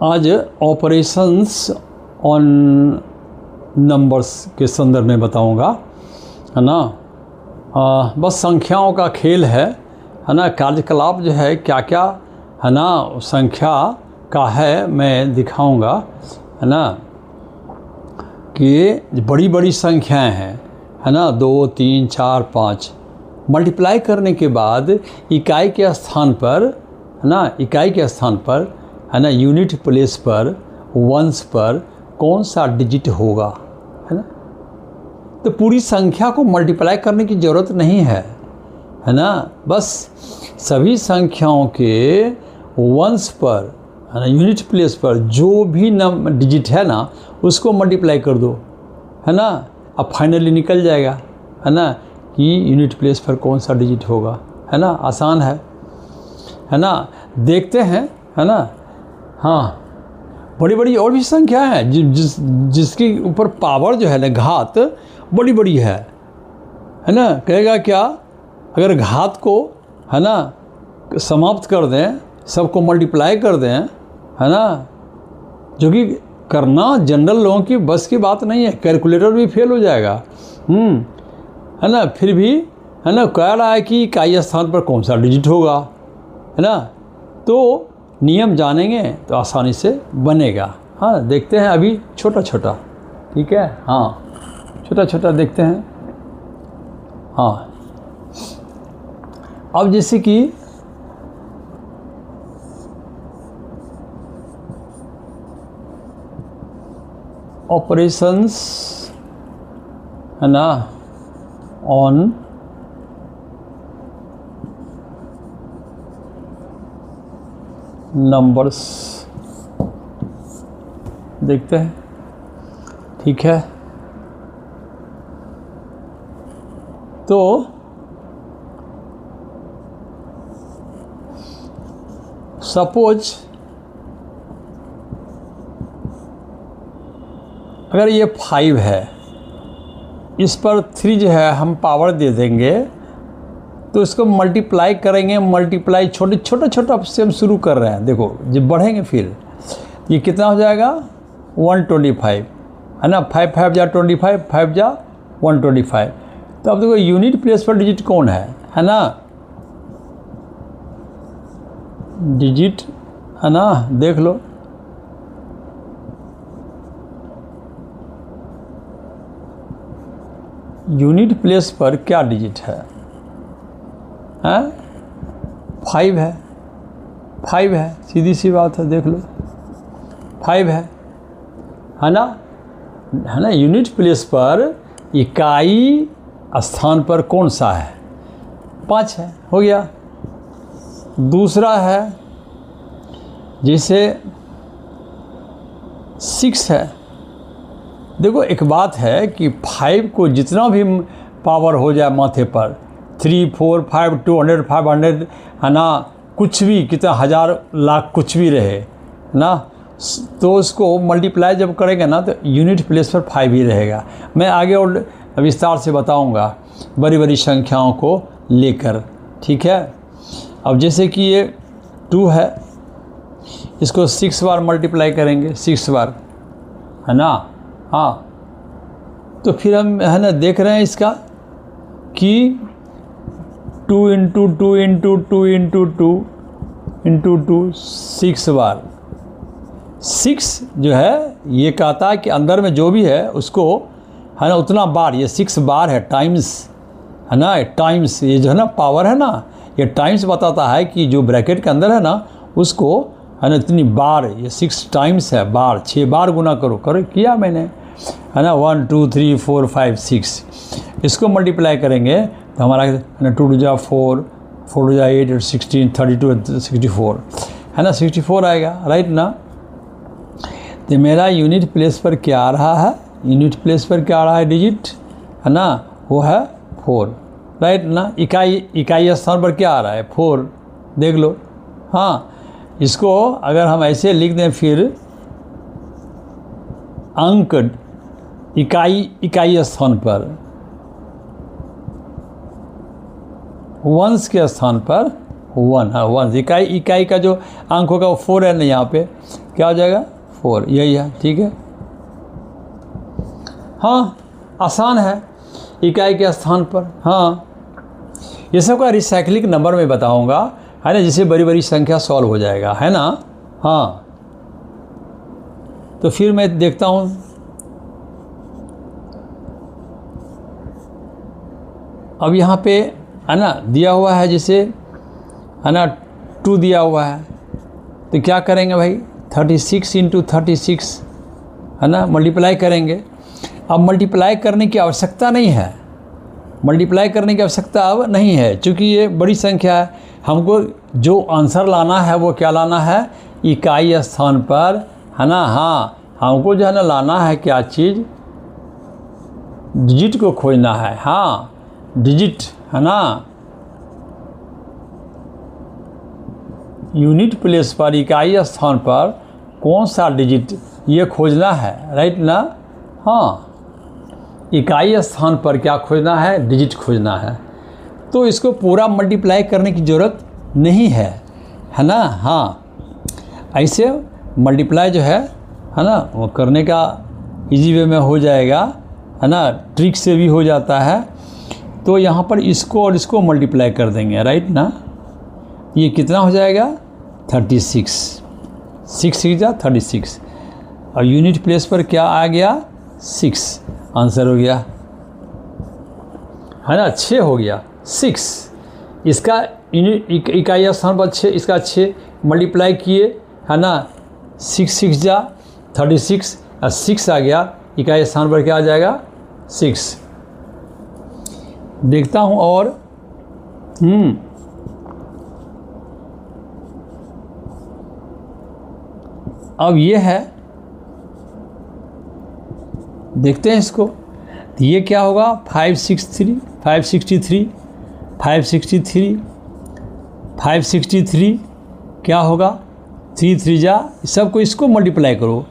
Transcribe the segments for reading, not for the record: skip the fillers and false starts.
आज operations on numbers के संदर्भ में बताऊंगा, है ना। बस संख्याओं का खेल है ना। कार्यकलाप जो है क्या क्या है ना संख्या का है मैं दिखाऊंगा, है ना, कि बड़ी बड़ी संख्याएं हैं, है ना। 2 3 4 5 मल्टीप्लाई करने के बाद इकाई के स्थान पर, है ना, इकाई के स्थान पर, है ना, यूनिट प्लेस पर, वंस पर कौन सा डिजिट होगा, है ना। तो पूरी संख्या को मल्टीप्लाई करने की ज़रूरत नहीं है ना। बस सभी संख्याओं के वंस पर, है ना, यूनिट प्लेस पर जो भी डिजिट है ना उसको मल्टीप्लाई कर दो, है ना। अब फाइनली निकल जाएगा, है ना, कि यूनिट प्लेस पर कौन सा डिजिट होगा, है ना। आसान है ना। देखते हैं, है ना। हाँ, बड़ी बड़ी और भी संख्याएं हैं जिसके ऊपर पावर जो है ना, घात बड़ी बड़ी है ना। कहेगा क्या, अगर घात को, है ना, समाप्त कर दें, सबको मल्टीप्लाई कर दें, है ना, जो कि करना जनरल लोगों की बस की बात नहीं है, कैलकुलेटर भी फेल हो जाएगा, है ना। फिर भी, है ना, कह रहा है कि इकाई स्थान पर कौन सा डिजिट होगा, है ना। तो नियम जानेंगे तो आसानी से बनेगा। हाँ, देखते हैं अभी छोटा छोटा, ठीक है। हाँ, छोटा छोटा देखते हैं। हाँ, अब जैसे कि ऑपरेशंस, है ना, ऑन नंबर्स देखते हैं, ठीक है। तो सपोज अगर ये 5 है, इस पर 3 जो है हम पावर दे देंगे, तो इसको मल्टीप्लाई करेंगे। मल्टीप्लाई छोटा से हम शुरू कर रहे हैं, देखो जब बढ़ेंगे फिर ये कितना हो जाएगा 125, है ना। 5 5 जा 25, 5 जा 125। तो अब देखो यूनिट प्लेस पर डिजिट कौन है ना, डिजिट, है ना, देख लो। यूनिट प्लेस पर क्या डिजिट है? 5 है, 5 है, सीधी सी बात है, देख लो 5 है ना, है ना। यूनिट प्लेस पर इकाई स्थान पर कौन सा है? 5 है, हो गया। दूसरा है जैसे 6 है। देखो एक बात है कि 5 को जितना भी पावर हो जाए माथे पर, 3 4 5 200 500, है ना, कुछ भी कितना हज़ार लाख कुछ भी रहे ना, तो उसको मल्टीप्लाई जब करेंगे ना तो यूनिट प्लेस पर 5 ही रहेगा। मैं आगे और विस्तार से बताऊंगा बड़ी बड़ी संख्याओं को लेकर, ठीक है। अब जैसे कि ये 2 है, इसको 6 बार मल्टीप्लाई करेंगे, 6 बार, है ना। हाँ, तो फिर हम, है ना, देख रहे हैं इसका कि 2 × 2 × 2 × 2 × 2 6 बार। 6 जो है ये कहता है कि अंदर में जो भी है उसको, है ना, उतना बार, ये 6 बार है, टाइम्स, है ना, टाइम्स, ये जो है ना पावर है ना, ये टाइम्स बताता है कि जो ब्रैकेट के अंदर है ना उसको, है ना, इतनी बार, ये 6 टाइम्स है, बार 6 बार गुना करो किया मैंने, है ना। 1 2 3 4 5 6, इसको मल्टीप्लाई करेंगे तो हमारा, है ना, 2 2 जा 4, 4 2 जा 8 और 16 32 64, है ना, 64 आएगा, राइट ना। तो मेरा यूनिट प्लेस पर क्या आ रहा है? यूनिट प्लेस पर क्या आ रहा है डिजिट, है ना, वो है 4, राइट ना। इकाई स्थान पर क्या आ रहा है? 4, देख लो। हाँ, इसको अगर हम ऐसे लिख दें फिर अंक इकाई स्थान पर, वंस के स्थान पर 1 है, वंस इकाई का जो अंक होगा वो 4 है ना यहाँ पे, क्या हो जाएगा 4, यही है, ठीक है। हाँ, आसान है, इकाई के स्थान पर। हाँ, ये सब का रिसाइक्लिंग नंबर में बताऊंगा, है ना, जिससे बड़ी बड़ी संख्या सॉल्व हो जाएगा, है ना। हाँ, तो फिर मैं देखता हूँ, अब यहाँ पे है ना दिया हुआ है, जैसे है ना 2 दिया हुआ है, तो क्या करेंगे भाई, 36 × 36 है ना, मल्टीप्लाई करेंगे। अब मल्टीप्लाई करने की आवश्यकता नहीं है, मल्टीप्लाई करने की आवश्यकता अब नहीं है, क्योंकि ये बड़ी संख्या है। हमको जो आंसर लाना है वो क्या लाना है, इकाई स्थान पर, है ना। हाँ, हमको जो है ना लाना है क्या चीज़, डिजिट को खोजना है। हाँ, डिजिट, है ना, यूनिट प्लेस पर, इकाई स्थान पर कौन सा डिजिट, ये खोजना है, राइट ना। हाँ, इकाई स्थान पर क्या खोजना है, डिजिट खोजना है। तो इसको पूरा मल्टीप्लाई करने की ज़रूरत नहीं है, है ना। हाँ, ऐसे मल्टीप्लाई जो है ना, वो करने का इजी वे में हो जाएगा, है ना, ट्रिक से भी हो जाता है। तो यहाँ पर इसको और इसको मल्टीप्लाई कर देंगे, राइट ना। ये कितना हो जाएगा, 36, 6 6 जा 36, और यूनिट प्लेस पर क्या आ गया, 6, आंसर हो गया, है ना, 6 हो गया, 6। इसका इकाई स्थान पर 6, इसका 6 मल्टीप्लाई किए, है ना, 6 6 जा 36, और 6 आ गया, इकाई स्थान पर क्या आ जाएगा, 6। देखता हूँ और अब ये है, देखते हैं इसको, तो ये क्या होगा, 563 563 563 563 क्या होगा, 3 3 जा, सबको इसको मल्टीप्लाई करो,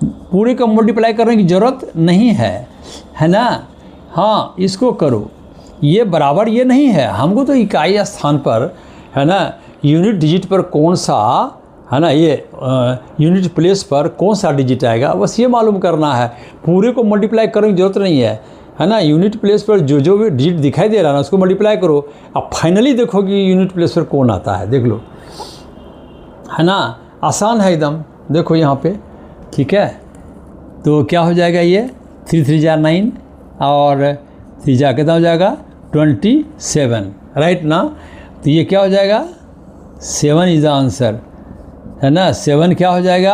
पूरे का मल्टीप्लाई करने की ज़रूरत नहीं है ना। हाँ, इसको करो, ये बराबर ये नहीं है, हमको तो इकाई स्थान पर, है ना, यूनिट डिजिट पर कौन सा, है ना, ये यूनिट प्लेस पर कौन सा डिजिट आएगा, बस ये मालूम करना है। पूरे को मल्टीप्लाई करने की ज़रूरत नहीं है ना। यूनिट प्लेस पर जो भी डिजिट दिखाई दे रहा है ना, उसको मल्टीप्लाई करो, अब फाइनली देखो कि यूनिट प्लेस पर कौन आता है, देख लो, है ना, आसान है एकदम। देखो यहाँ पे, ठीक है, तो क्या हो जाएगा, ये 3 3 जा 9, और 3 जा कितना हो जाएगा, 27, राइट ना। तो ये क्या हो जाएगा, 7 इज़ द आंसर, है ना, 7 क्या हो जाएगा,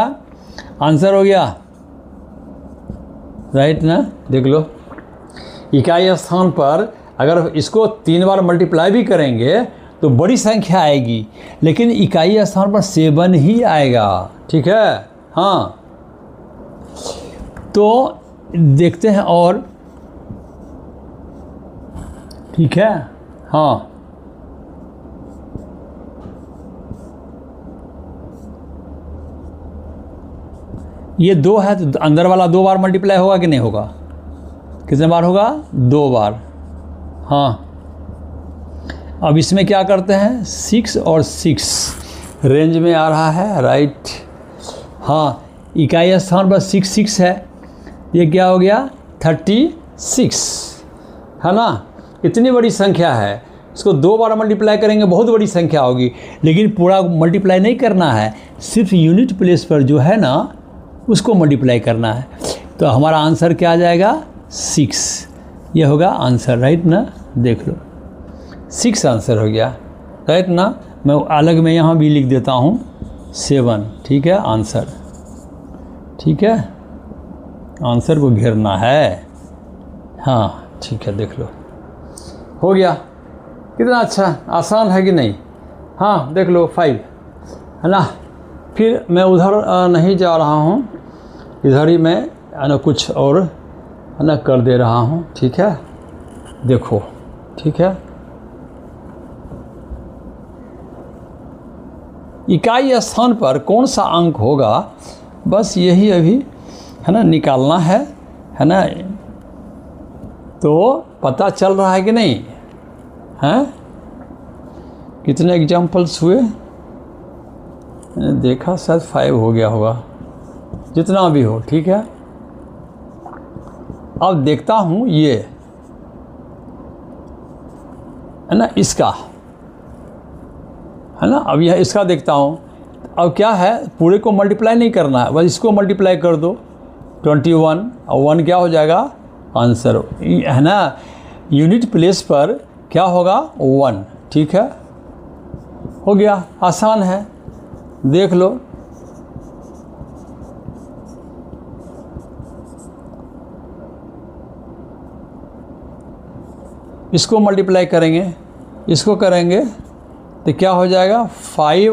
आंसर हो गया, राइट ना। देख लो, इकाई स्थान पर अगर इसको 3 बार मल्टीप्लाई भी करेंगे तो बड़ी संख्या आएगी, लेकिन इकाई स्थान पर 7 ही आएगा, ठीक है। हाँ, तो देखते हैं और, ठीक है। हाँ, ये 2 है, तो अंदर वाला 2 बार मल्टीप्लाई होगा कि नहीं होगा, कितने बार होगा, 2 बार। हाँ, अब इसमें क्या करते हैं, 6 और 6 रेंज में आ रहा है, राइट। हाँ, इकाई स्थान पर 6 6 है, ये क्या हो गया, 36, है ना। इतनी बड़ी संख्या है, इसको 2 बार मल्टीप्लाई करेंगे बहुत बड़ी संख्या होगी, लेकिन पूरा मल्टीप्लाई नहीं करना है, सिर्फ यूनिट प्लेस पर जो है ना उसको मल्टीप्लाई करना है। तो हमारा आंसर क्या आ जाएगा, 6, ये होगा आंसर, राइट ना। देख लो, 6 आंसर हो गया, राइट ना। मैं अलग में यहाँ भी लिख देता हूँ 7, ठीक है, आंसर, ठीक है, आंसर को घेरना है। हाँ, ठीक है, देख लो, हो गया। कितना अच्छा, आसान है कि नहीं। हाँ, देख लो 5, है ना। फिर मैं उधर नहीं जा रहा हूँ, इधर ही मैं, है ना, कुछ और, है ना, कर दे रहा हूँ, ठीक है। देखो, ठीक है, इकाई स्थान पर कौन सा अंक होगा, बस यही अभी, है ना, निकालना है ना। तो पता चल रहा है कि नहीं, हैं, कितने एग्जाम्पल्स हुए, देखा, शायद 5 हो गया होगा। जितना भी हो, ठीक है। अब देखता हूँ ये है ना, इसका है ना, अब यह इसका देखता हूँ। अब क्या है, पूरे को मल्टीप्लाई नहीं करना है, बस इसको मल्टीप्लाई कर दो 21 और 1 क्या हो जाएगा आंसर, है ना। यूनिट प्लेस पर क्या होगा 1, ठीक है, हो गया, आसान है, देख लो। इसको मल्टीप्लाई करेंगे, इसको करेंगे तो क्या हो जाएगा 5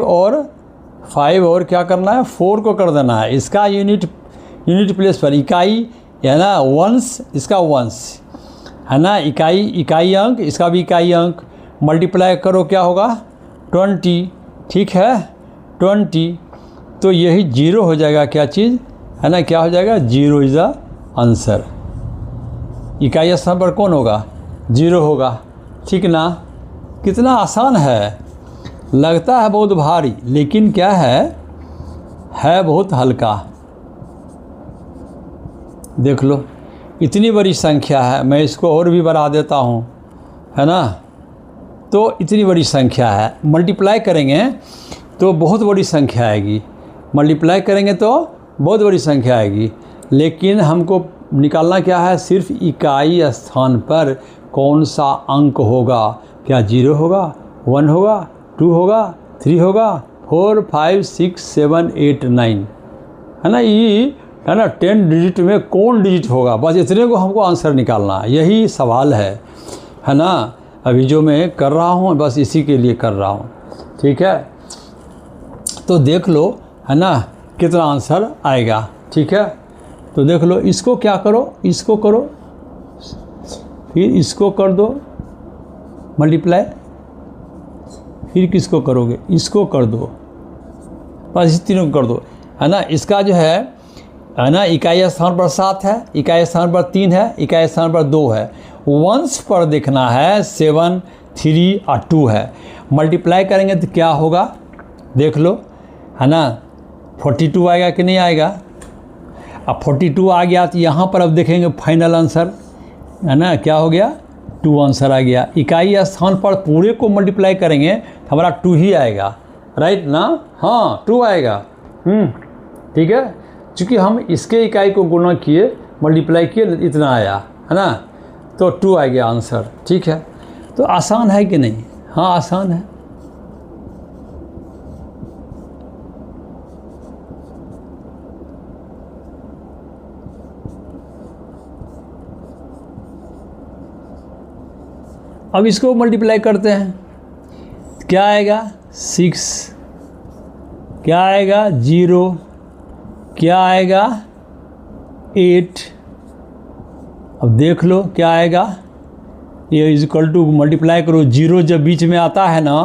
और क्या करना है 4 को कर देना है। इसका यूनिट प्लेस पर इकाई है ना, वंश, इसका वंश है ना, इकाई अंक, इसका भी इकाई अंक, मल्टीप्लाई करो क्या होगा 20, ठीक है 20, तो यही 0 हो जाएगा, क्या चीज़ है ना, क्या हो जाएगा 0 इज़ द आंसर। इकाई स्थान पर कौन होगा 0 होगा, ठीक ना। कितना आसान है, लगता है बहुत भारी, लेकिन क्या है बहुत हल्का। देख लो, इतनी बड़ी संख्या है, मैं इसको और भी बढ़ा देता हूँ, है ना। तो इतनी बड़ी संख्या है, मल्टीप्लाई करेंगे तो बहुत बड़ी संख्या आएगी, मल्टीप्लाई करेंगे तो बहुत बड़ी संख्या आएगी, लेकिन हमको निकालना क्या है, सिर्फ इकाई स्थान पर कौन सा अंक होगा, क्या 0 होगा, 1 होगा, 2 होगा, 3 होगा, 4 5 6 7 8 9, है ना। ये है ना 10 डिजिट में कौन डिजिट होगा, बस इतने को हमको आंसर निकालना है, यही सवाल है ना। अभी जो मैं कर रहा हूँ बस इसी के लिए कर रहा हूँ, ठीक है। तो देख लो है ना कितना आंसर आएगा, ठीक है। तो देख लो, इसको क्या करो, इसको करो, फिर इसको कर दो मल्टीप्लाई, फिर किसको करोगे, इसको कर दो, बस इस तीनों को कर दो, है ना। इसका जो है ना इकाई स्थान पर 7 है, इकाई स्थान पर 3 है, इकाई स्थान पर 2 है, वंश पर देखना है 7 3 और 2 है। मल्टीप्लाई करेंगे तो क्या होगा देख लो, है ना 42 आएगा कि नहीं आएगा। अब 42 आ गया तो यहाँ पर अब देखेंगे फाइनल आंसर, है ना, क्या हो गया 2 आंसर आ गया। इकाई स्थान पर पूरे को मल्टीप्लाई करेंगे तो हमारा 2 ही आएगा, राइट ना, हाँ 2 आएगा, ठीक है। चूँकि हम इसके इकाई को गुणा किए, मल्टीप्लाई किए, इतना आया, है ना, तो 2 आ गया आंसर, ठीक है। तो आसान है कि नहीं, हाँ आसान है। अब इसको मल्टीप्लाई करते हैं, क्या आएगा 6, क्या आएगा 0, क्या आएगा 8। अब देख लो क्या आएगा, ये इक्वल टू मल्टीप्लाई करो, 0 जब बीच में आता है ना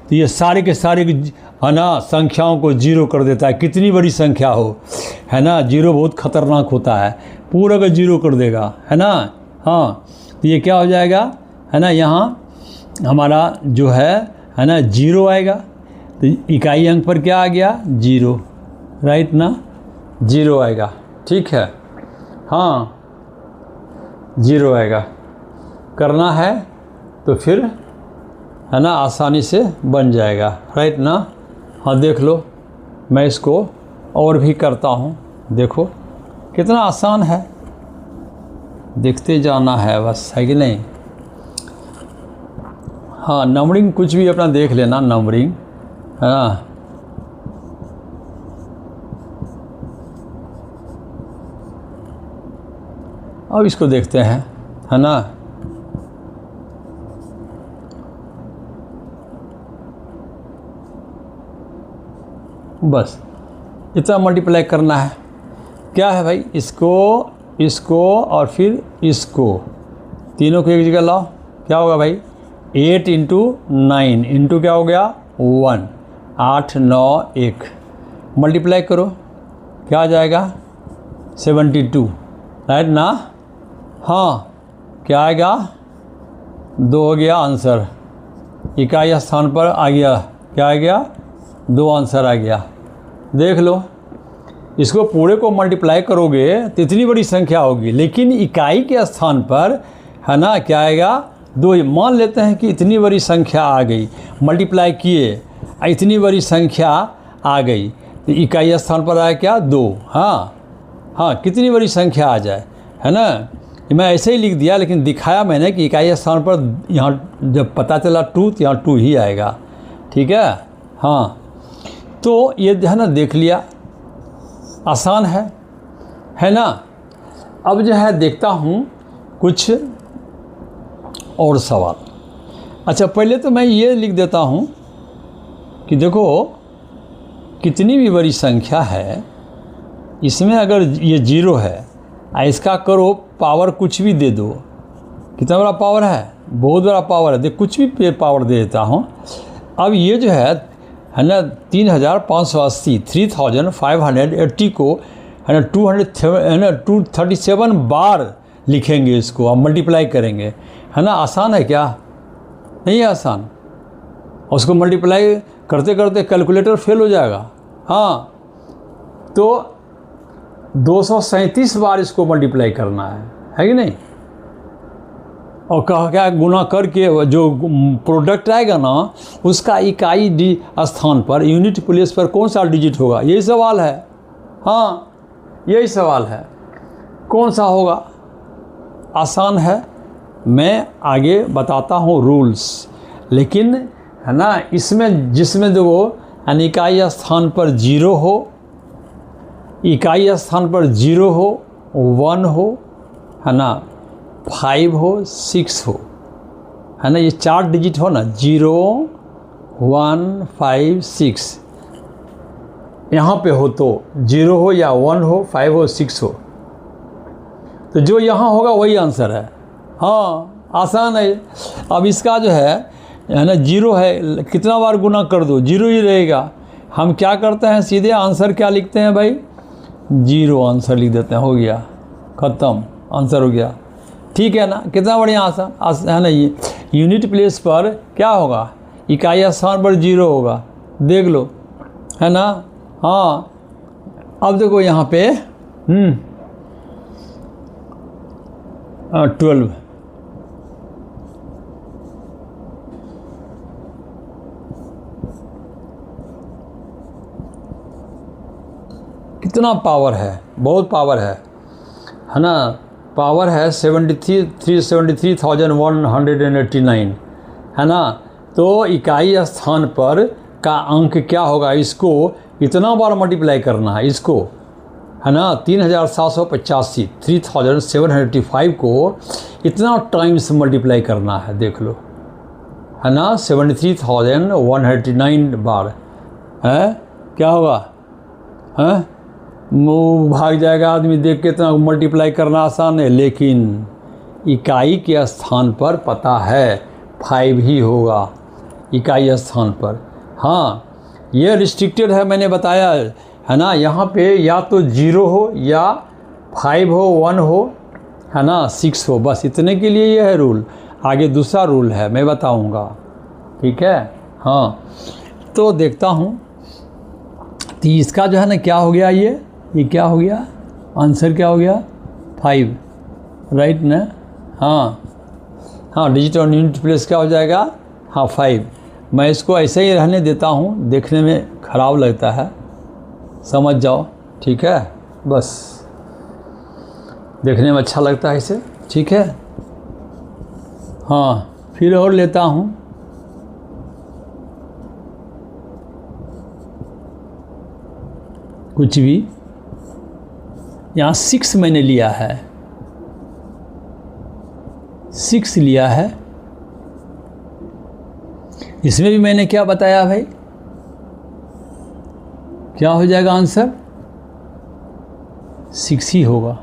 तो ये सारे के सारे है ना संख्याओं को 0 कर देता है, कितनी बड़ी संख्या हो, है ना। 0 बहुत ख़तरनाक होता है, पूरा का 0 कर देगा, है ना। हाँ तो ये क्या हो जाएगा, है ना, यहाँ हमारा जो है ना 0 आएगा, तो इकाई अंक पर क्या आ गया 0, राइट ना, 0 आएगा, ठीक है, हाँ 0 आएगा। करना है तो फिर है ना आसानी से बन जाएगा, राइट ना। हाँ देख लो, मैं इसको और भी करता हूँ, देखो कितना आसान है, देखते जाना है बस, है कि नहीं। हाँ नंबरिंग कुछ भी अपना देख लेना, नंबरिंग है ना। अब इसको देखते हैं, है ना। बस इतना मल्टीप्लाई करना है, क्या है भाई, इसको और फिर इसको, तीनों को एक जगह लाओ, क्या होगा भाई 8 इंटू 9 इंटू क्या हो गया 1, 8 9 1, मल्टीप्लाई करो क्या आ जाएगा 72, राइट ना। हाँ क्या आएगा 2 हो गया आंसर, इकाई स्थान पर आ गया, क्या आ गया 2 आंसर आ गया। देख लो इसको पूरे को मल्टीप्लाई करोगे तो इतनी बड़ी संख्या होगी, लेकिन इकाई के स्थान पर है ना क्या आएगा 2। मान लेते हैं कि इतनी बड़ी संख्या आ गई, मल्टीप्लाई किए इतनी बड़ी संख्या आ गई, तो इकाई स्थान पर आया क्या 2। हाँ, कितनी बड़ी संख्या आ जाए, है ना। मैं ऐसे ही लिख दिया, लेकिन दिखाया मैंने कि इकाई स्थान पर यहाँ जब पता चला 2 तो यहाँ 2 ही आएगा, ठीक है। हाँ, तो ये है ना देख लिया, आसान है ना। अब जो है देखता हूँ कुछ और सवाल। अच्छा, पहले तो मैं ये लिख देता हूँ कि देखो कितनी भी बड़ी संख्या है, इसमें अगर ये 0 है, इसका करो पावर कुछ भी दे दो। कितना बड़ा पावर है, बहुत बड़ा पावर है, देख कुछ भी पावर दे देता हूँ। अब ये जो है ना 3580 3580 को है ना 237 बार लिखेंगे इसको, अब मल्टीप्लाई करेंगे, है ना। आसान है क्या, नहीं है आसान। उसको मल्टीप्लाई करते करते कैलकुलेटर फेल हो जाएगा। हाँ, तो 237 बार इसको मल्टीप्लाई करना है कि नहीं। और क्या गुना करके जो प्रोडक्ट आएगा ना उसका इकाई स्थान पर यूनिट प्लेस पर कौन सा डिजिट होगा, यही सवाल है। हाँ, यही सवाल है, कौन सा होगा। आसान है, मैं आगे बताता हूँ रूल्स, लेकिन है ना इसमें जिसमें देखो इकाई स्थान पर 0 हो, इकाई स्थान पर 0 हो, 1 हो, है ना, 5 हो, 6 हो, है ना, ये 4 डिजिट हो ना, 0 1 5 6, यहाँ पे हो तो 0 हो या 1 हो, 5 हो, 6 हो, तो जो यहाँ होगा वही आंसर है। हाँ, आसान है। अब इसका जो है ना 0 है, कितना बार गुना कर दो 0 ही रहेगा। हम क्या करते हैं, सीधे आंसर क्या लिखते हैं भाई, 0 आंसर लिख देते हैं, हो गया, ख़त्म, आंसर हो गया। ठीक है ना, कितना बढ़िया आसान है ना। ये यूनिट प्लेस पर क्या होगा, इकाई स्थान पर 0 होगा, देख लो, है ना। हाँ, अब देखो यहाँ पे 12 कितना पावर है, बहुत पावर है ना। पावर है 73,189, है ना। तो इकाई स्थान पर का अंक क्या होगा, इसको इतना बार मल्टीप्लाई करना है, इसको है ना 3785 3785 को इतना टाइम्स मल्टीप्लाई करना है, देख लो, है ना। 73,189 बार है, क्या होगा, है मुँह भाग जाएगा आदमी देख के। इतना मल्टीप्लाई करना आसान है, लेकिन इकाई के स्थान पर पता है 5 ही होगा, इकाई स्थान पर। हाँ, ये रिस्ट्रिक्टेड है, मैंने बताया है ना। यहाँ पे या तो 0 हो या 5 हो, 1 हो, है ना, 6 हो, बस इतने के लिए ये है रूल। आगे दूसरा रूल है, मैं बताऊँगा, ठीक है। हाँ, तो देखता हूँ, तो इसका जो है ना क्या हो गया, ये क्या हो गया, आंसर क्या हो गया 5, राइट ना। हाँ, डिजिट और यूनिट प्लेस क्या हो जाएगा, हाँ 5। मैं इसको ऐसे ही रहने देता हूँ, देखने में ख़राब लगता है, समझ जाओ, ठीक है, बस देखने में अच्छा लगता है इसे, ठीक है। हाँ, फिर और लेता हूँ, कुछ भी। यहाँ 6 मैंने लिया है, 6 लिया है। इसमें भी मैंने क्या बताया भाई, क्या हो जाएगा आंसर, 6 ही होगा।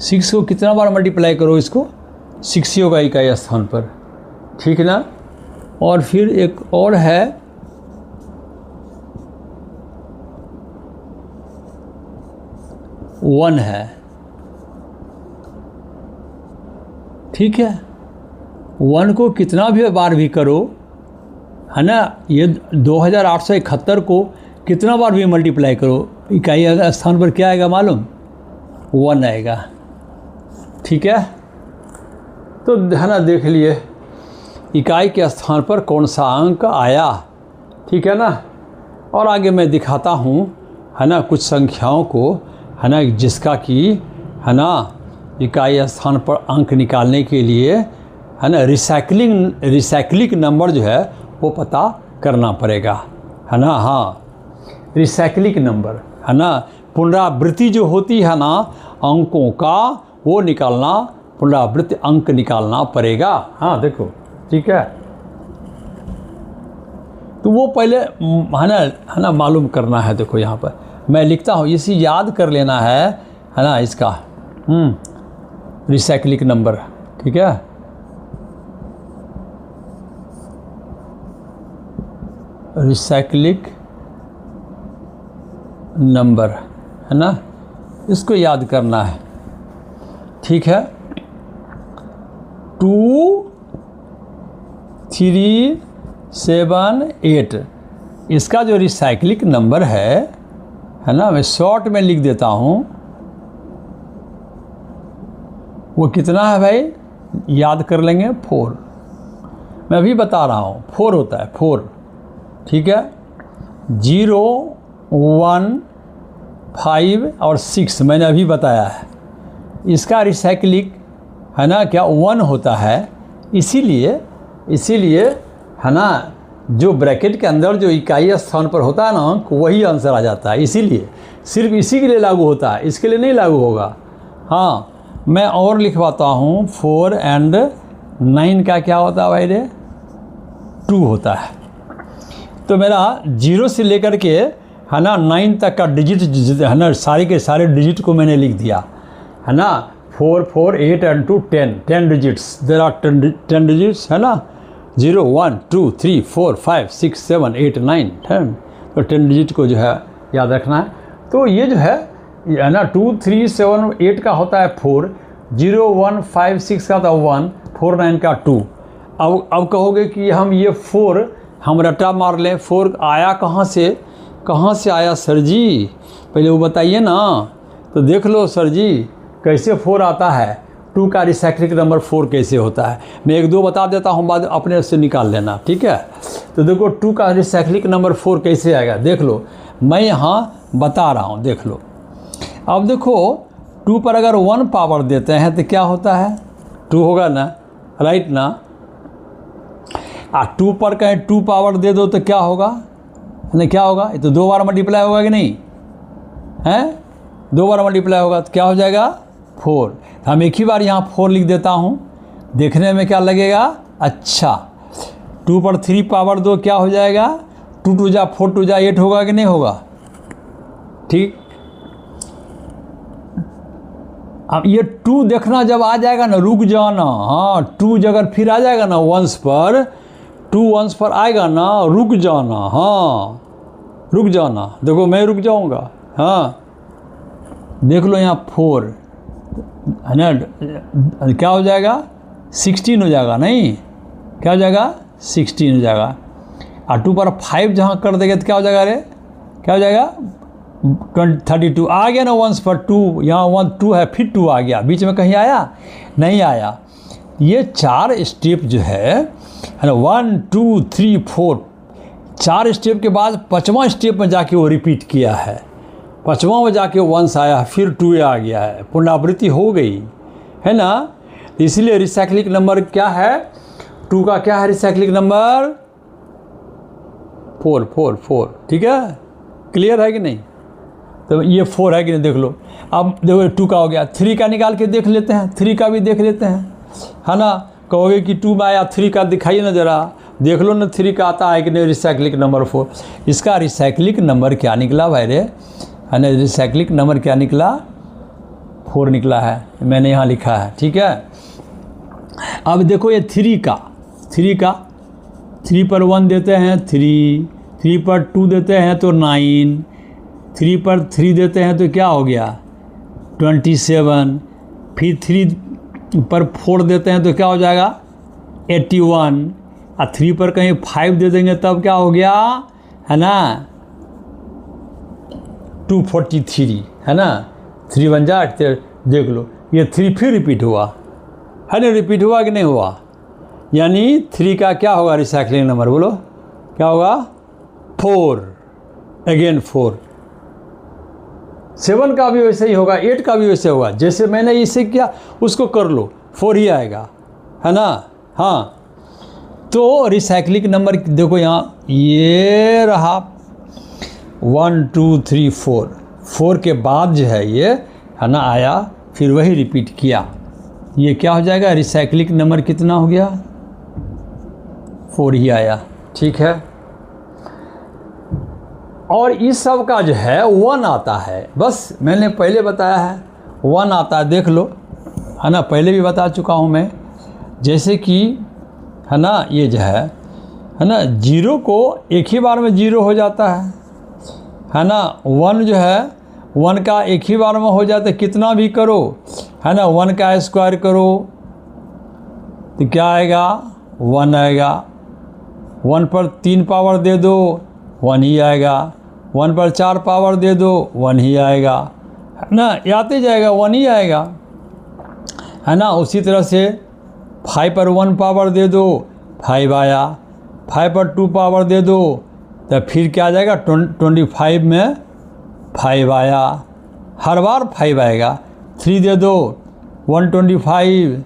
6 को कितना बार मल्टीप्लाई करो, इसको 6 ही होगा इकाई स्थान पर, ठीक ना। और फिर एक और है, वन है, ठीक है। 1 को कितना भी बार भी करो, है ना। ये 2871 को कितना बार भी मल्टीप्लाई करो, इकाई स्थान पर क्या आएगा मालूम? 1 आएगा। ठीक है, तो है ना, देख लिए इकाई के स्थान पर कौन सा अंक आया। ठीक है ना, और आगे मैं दिखाता हूँ, है ना, कुछ संख्याओं को, है ना, जिसका कि, है ना, इकाई स्थान पर अंक निकालने के लिए, है ना, रिसाइक्लिंग नंबर जो है वो पता करना पड़ेगा, है ना। हाँ, रिसाइक्लिंग नंबर, है ना, पुनरावृत्ति जो होती है ना अंकों का, वो निकालना, पुनरावृत्ति अंक निकालना पड़ेगा। हाँ देखो, ठीक है, तो वो पहले है ना मालूम करना है। देखो यहाँ पर मैं लिखता हूँ, इसी याद कर लेना है ना, इसका रिसाइक्लिंग नंबर। ठीक है, रिसाइक्लिंग नंबर, है ना, इसको याद करना है। ठीक है, 2 3 7 8 इसका जो रिसाइक्लिंग नंबर है ना, मैं शॉर्ट में लिख देता हूँ। वो कितना है भाई, याद कर लेंगे, 4। मैं अभी बता रहा हूँ, 4 होता है, 4। ठीक है, 0 1 5 और 6 मैंने अभी बताया है। इसका रिसाइक्लिंग, है ना, क्या 1 होता है। इसीलिए है ना, जो ब्रैकेट के अंदर जो इकाई स्थान पर होता है ना अंक, वही आंसर आ जाता है। इसीलिए सिर्फ इसी के लिए लागू होता है, इसके लिए नहीं लागू होगा। हाँ, मैं और लिखवाता हूँ, 4 और 9 का क्या होता है भाई रे, 2 होता है। तो मेरा 0 से लेकर के, है ना, 9 तक का डिजिट, है ना, सारे के सारे डिजिट को मैंने लिख दिया, है ना। 4 4 8 और 2 10 डिजिट्स, देर आर 10 डिजिट्स, है ना। 0 1 2 3 4 5 6 7 8 9 10, तो 10 डिजिट को जो है याद रखना है। तो ये जो है ना, 2 3 7 8 का होता है 4, 0 1 5 6 का होता है 1, 4 9 का 2। अब कहोगे कि हम ये 4 हम रट्टा मार लें, 4 आया कहाँ से आया सर जी, पहले वो बताइए ना। तो देख लो सर जी, कैसे 4 आता है, 2 का रिसाइक्लिंग नंबर 4 कैसे होता है। मैं 1-2 बता देता हूँ, बाद अपने से निकाल लेना। ठीक है, तो देखो 2 का रिसाइक्लिंग नंबर 4 कैसे आएगा, देख लो, मैं यहाँ बता रहा हूँ, देख लो। अब देखो 2 पर अगर 1 पावर देते हैं तो क्या होता है, 2 होगा ना, राइट ना। 2 पर कहीं 2 पावर दे दो तो क्या होगा, नहीं क्या होगा, ये तो 2 बार मल्टीप्लाई होगा कि नहीं है, 2 बार मल्टीप्लाई होगा तो क्या हो जाएगा, 4। तो हम एक ही बार यहाँ 4 लिख देता हूँ, देखने में क्या लगेगा, अच्छा। 2 पर 3 पावर दो, क्या हो जाएगा, 2 2 जा 4 2 जा 8 होगा कि नहीं होगा। ठीक, अब ये 2 देखना जब आ जाएगा ना, रुक जाना। हाँ, 2 अगर फिर आ जाएगा ना वंस पर, 2 वंस पर आएगा ना, रुक जाना। हाँ, रुक जाना, देखो मैं रुक जाऊंगा। हाँ देख लो यहाँ 4 है ना, क्या हो जाएगा, 16 हो जाएगा, नहीं क्या हो जाएगा, 16 हो जाएगा। और 2 पर 5 जहाँ कर देंगे तो क्या हो जाएगा, अरे क्या हो जाएगा, 32 आ गया ना वंस पर 2, यहाँ 1 2 है, फिर 2 आ गया, बीच में कहीं आया नहीं आया। ये 4 स्टेप जो है ना, 1 2 3 4, 4 स्टेप के बाद 5वां स्टेप में जाके वो रिपीट किया है, 5वां में जाके 1 आया, फिर 2 आ गया है, पुनरावृत्ति हो गई है ना। इसलिए रिसाइक्लिंग नंबर क्या है, 2 का क्या है रिसाइक्लिंग नंबर, 4 4 4। ठीक है, क्लियर है कि नहीं। तो ये 4 है कि नहीं देख लो। अब देखो 2 का हो गया, 3 का निकाल के देख लेते हैं, 3 का भी देख लेते हैं, है ना। कहोगे कि 2 में आया, 3 का दिखाइए ना ज़रा, देख लो ना 3 का आता है कि नहीं, रिसाइक्लिंग नंबर 4। इसका रिसाइक्लिंग नंबर क्या निकला भाई रे, है ना, रिसाइक्लिंग नंबर क्या निकला, 4 निकला है, मैंने यहाँ लिखा है। ठीक है, अब देखो ये 3 का 3 पर 1 देते हैं 3 पर 2 देते हैं तो 9, 3 पर 3 देते हैं तो क्या हो गया 27, फिर 3 पर 4 देते हैं तो क्या हो जाएगा 81, और 3 पर कहीं 5 दे देंगे तब क्या हो गया, है ना 243 है ना, 3 1 जा 8, देख लो ये 3 फिर रिपीट हुआ है ना, रिपीट हुआ कि नहीं हुआ, यानी 3 का क्या होगा रिसाइकलिंग नंबर, बोलो क्या होगा, 4, अगेन 4। 7 का भी वैसे ही होगा, 8 का भी वैसे होगा, जैसे मैंने इसे किया उसको कर लो, 4 ही आएगा, है ना। हाँ, तो रिसाइक्लिंग नंबर देखो यहाँ ये रहा 1 2 3 4, 4 के बाद जो है ये है ना आया, फिर वही रिपीट किया, ये क्या हो जाएगा, रिसाइक्लिंग नंबर कितना हो गया, 4 ही आया, ठीक है। और इस सब का जो है 1 आता है, बस मैंने पहले बताया है 1 आता है, देख लो है ना, पहले भी बता चुका हूँ मैं, जैसे कि है ना ये जो है ना 0 को एक ही बार में 0 हो जाता है ना। 1 जो है 1 का एक ही बार में हो जाता है, कितना भी करो है ना, 1 का स्क्वायर करो तो क्या आएगा, 1 आएगा। 1 पर 3 पावर दे दो 1 ही आएगा, 1 पर 4 पावर दे दो 1 ही आएगा, है ना, आते जाएगा 1 ही आएगा, है ना। उसी तरह से 5 पर 1 पावर दे दो 5 आया, 5 पर 2 पावर दे दो तो फिर क्या आ जाएगा, 25 में 5 आया, हर बार 5 आएगा। 3 दे दो 125,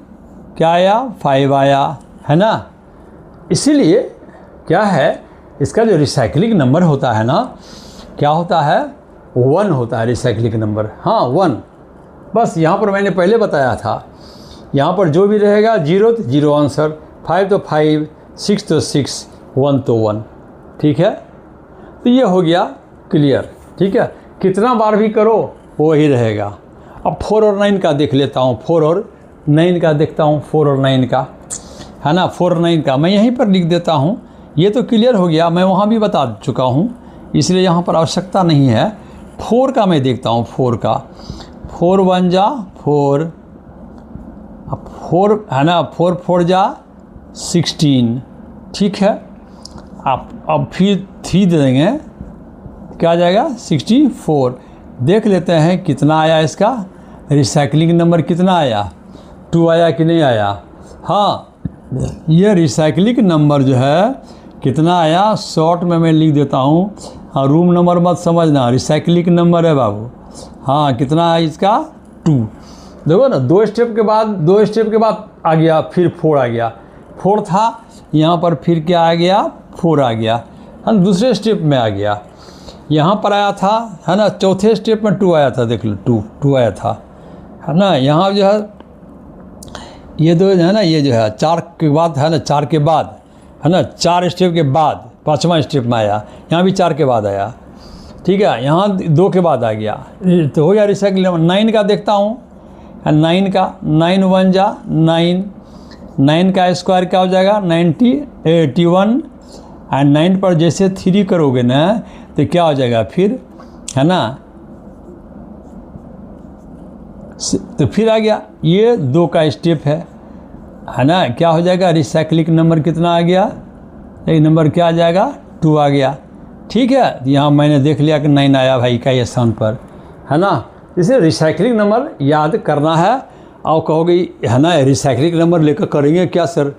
क्या आया, 5 आया, है ना। इसीलिए क्या है, इसका जो रिसाइक्लिंग नंबर होता है ना, क्या होता है, 1 होता है रिसाइक्लिंग नंबर, हाँ 1। बस यहाँ पर मैंने पहले बताया था, यहाँ पर जो भी रहेगा 0 तो 0 आंसर, 5 तो 5, 6 तो 6, 1 तो 1, ठीक है। तो ये हो गया क्लियर, ठीक है, कितना बार भी करो वो ही रहेगा। अब 4 और 9 का देख लेता हूँ, 4 और 9 का देखता हूँ, 4 और 9 का है ना, 4 और 9 का मैं यहीं पर लिख देता हूँ, ये तो क्लियर हो गया, मैं वहाँ भी बता चुका हूँ, इसलिए यहाँ पर आवश्यकता नहीं है। 4 का मैं देखता हूँ, 4 का, 4 1 जा 4, अब 4 है ना, 4 4 जा 16, ठीक है। अब फिर 3 दे देंगे, क्या आ जाएगा, 64। देख लेते हैं कितना आया इसका रिसाइकलिंग नंबर, कितना आया, 2 आया कि नहीं आया। हाँ, ये रिसाइकलिंग नंबर जो है कितना आया, शॉर्ट में मैं लिख देता हूँ, हाँ रूम नंबर मत समझना, रिसाइकलिंग नंबर है बाबू। हाँ, कितना है इसका, 2। देखो ना, 2 स्टेप के बाद आ गया, फिर 4 आ गया, 4 था यहाँ पर, फिर क्या आ गया, 4 आ गया, हम दूसरे स्टेप में आ गया, यहाँ पर आया था है ना, चौथे स्टेप में 2 आया था, देख लो 2 आया था, है ना। यहाँ जो है ये दो है ना, ये जो है 4 के बाद है ना, 4 के बाद है ना, 4 स्टेप के बाद 5वां स्टेप में आया, यहाँ भी 4 के बाद आया, ठीक है, यहाँ 2 के बाद आ गया, तो हो गया रिसाइकिल। 9 का देखता हूँ, 9 का, 9 1 जा 9, 9 का स्क्वायर क्या हो जाएगा, 81, एंड 9 पर जैसे 3 करोगे ना तो क्या हो जाएगा फिर, है ना, तो फिर आ गया, ये 2 का स्टेप है ना, क्या हो जाएगा, रिसाइक्लिंग नंबर कितना आ गया, एक नंबर क्या आ जाएगा, 2 आ गया, ठीक है। यहाँ मैंने देख लिया कि 9 आया भाई का ये स्थान पर, है ना। इसे रिसाइक्लिंग नंबर याद करना है, और कहोगे है ना रिसाइक्लिंग नंबर लेकर करेंगे क्या सर,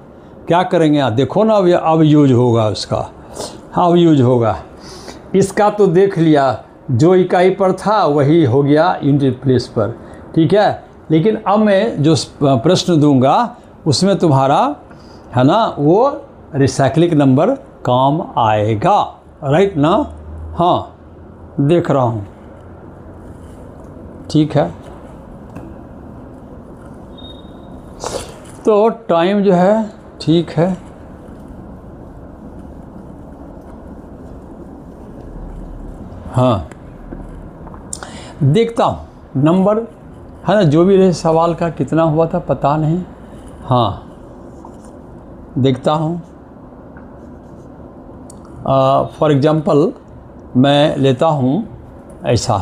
क्या करेंगे, देखो ना अब यूज होगा उसका, हाँ अब यूज होगा। इसका तो देख लिया, जो इकाई पर था वही हो गया यूनिट प्लेस पर, ठीक है। लेकिन अब मैं जो प्रश्न दूंगा उसमें तुम्हारा है ना वो रिसाइक्लिंग नंबर काम आएगा, राइट ना। हाँ, देख रहा हूँ, ठीक है। तो टाइम जो है ठीक है, हाँ देखता हूँ नंबर है ना, जो भी रहे सवाल का कितना हुआ था पता नहीं, हाँ देखता हूँ। फॉर एग्ज़ाम्पल मैं लेता हूँ ऐसा,